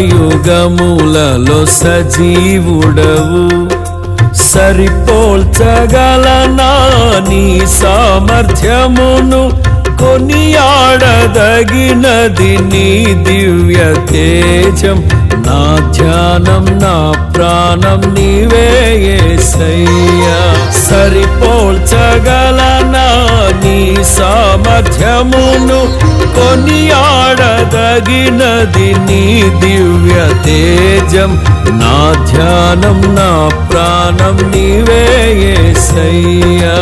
యుగములలో సజీవుడవు, సరిపోల్చగలనా నీ సామర్థ్యమును, కొనియాడదగినది నీ దివ్య తేజం. నా ధ్యానం నా ప్రాణం నీవే యేసయ్యా. సరిపోల్చగలనా నీ సామర్థ్యమును, కొనియాడదగినది నీ దివ్య తేజం. నా ధ్యానం నా ప్రాణం నీవే యేసయ్యా.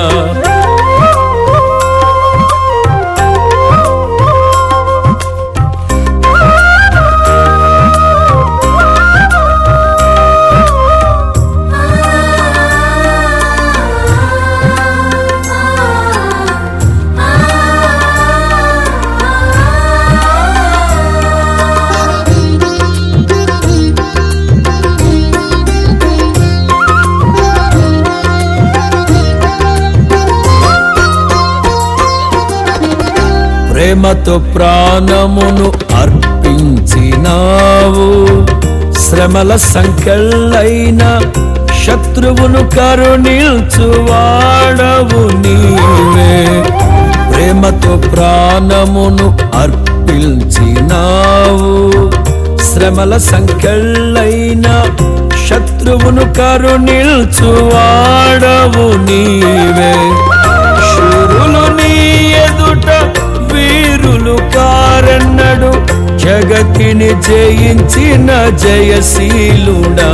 ప్రేమతో ప్రాణమును అర్పించినావు, శ్రమల సంకెళ్ళైన శత్రువును కరుణించువాడవు నీవే. ప్రేమతో ప్రాణమును అర్పించినావు, శ్రమల సంకెళ్ళైన శత్రువును కరుణించువాడవు నీవే. శూరులు నీ ఎదుట వీరులు కారన్నడు, జగతిని జయించిన జయశీలుడా.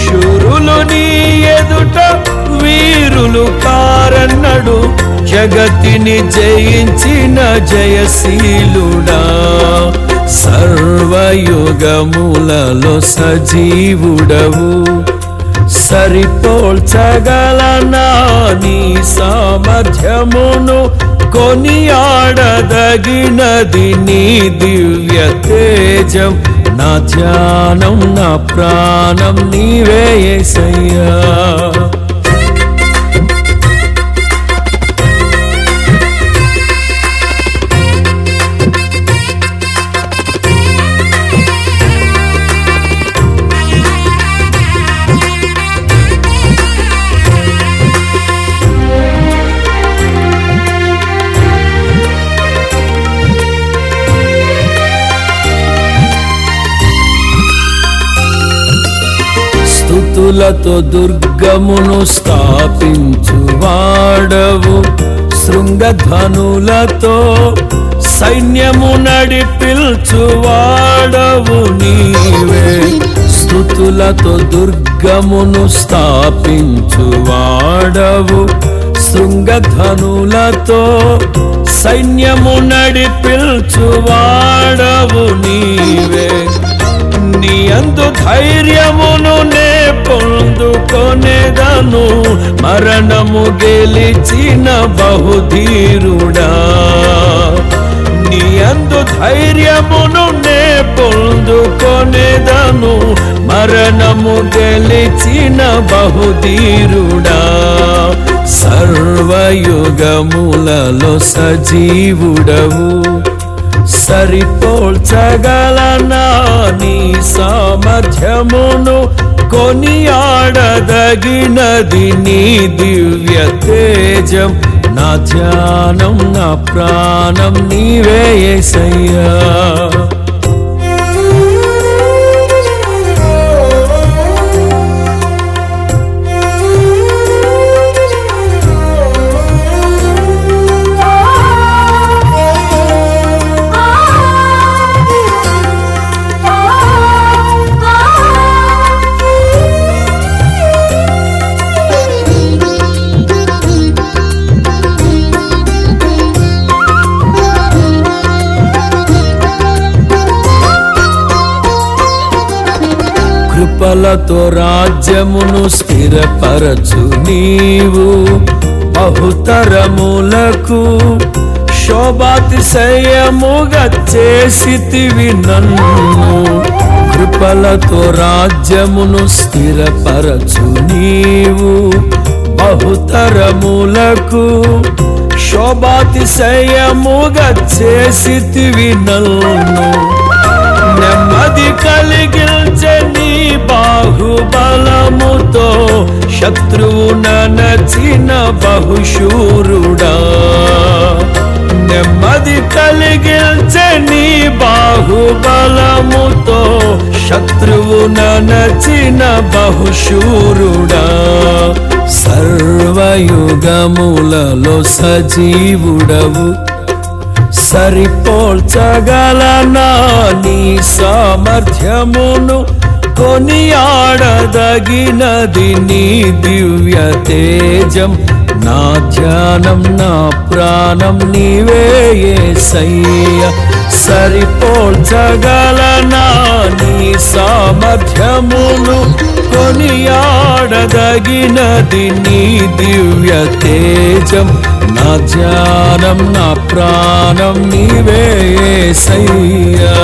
శూరులు నీ ఎదుట వీరులు కారన్నడు, జగతిని జయించిన జయశీలుడా. సర్వయుగములలో సజీవుడవు, సరిపోల్చగలనా నీ సామర్థ్యమును, కొనియాడదగినది నీ దివ్య తేజం. నా ధ్యానం నా ప్రాణం నీవే యేసయ్యా. స్తుతులతో దుర్గమును స్థాపించువాడవు, శృంగధ్వనులతో సైన్యము నడిపిల్చువాడవు నీవే. స్తుతులతో దుర్గమును స్థాపించువాడవు, శృంగధ్వనులతో సైన్యము నడిపిల్చువాడవు నీవే. నీ యందు ధైర్యమును నే పొందుకొనేదను, మరణము గెలిచిన బహుధీరుడా. నీ యందు ధైర్యమును నే పొందుకొనేదను, మరణము గెలిచిన బహుధీరుడా. సర్వయుగములలో సజీవుడవు, సరిపోల్చగలనా నీ సామర్థ్యమును, కొనియాడదగినది నీ దివ్య తేజం. నా ధ్యానం నా ప్రాణం నీవే యేసయ్యా. కృపలతో రాజ్యమును స్థిరపరచు నీవు బహుతరములకు శోభాతిశయముగా చేసితివి నన్ను కృపలతో రాజ్యమును స్థిరపరచు నీవు బహుతరములకు శోభాతిశయముగా చేసితివి నన్ను నెమ్మది కలిగించే నీ బాహుబలముతో శత్రువు నచిన బహుశూరుడా నెమ్మది కలిగించే నీ బాహుబలముతో శత్రువు నచిన బహుశూరుడా సర్వయుగములలో సజీవుడవు సరిపోల్చగలనా నీ సామర్థ్యమును కొనియాడదగినది నీ దివ్య తేజం నా ధ్యానం నా ప్రాణం నీవే యేసయ్యా సరిపోల్చగలనా నీ సామర్థ్యమును కొనియాడదగినది నీ దివ్య తేజం నా ధ్యానం నా ప్రాణం నీవే యేసయ్యా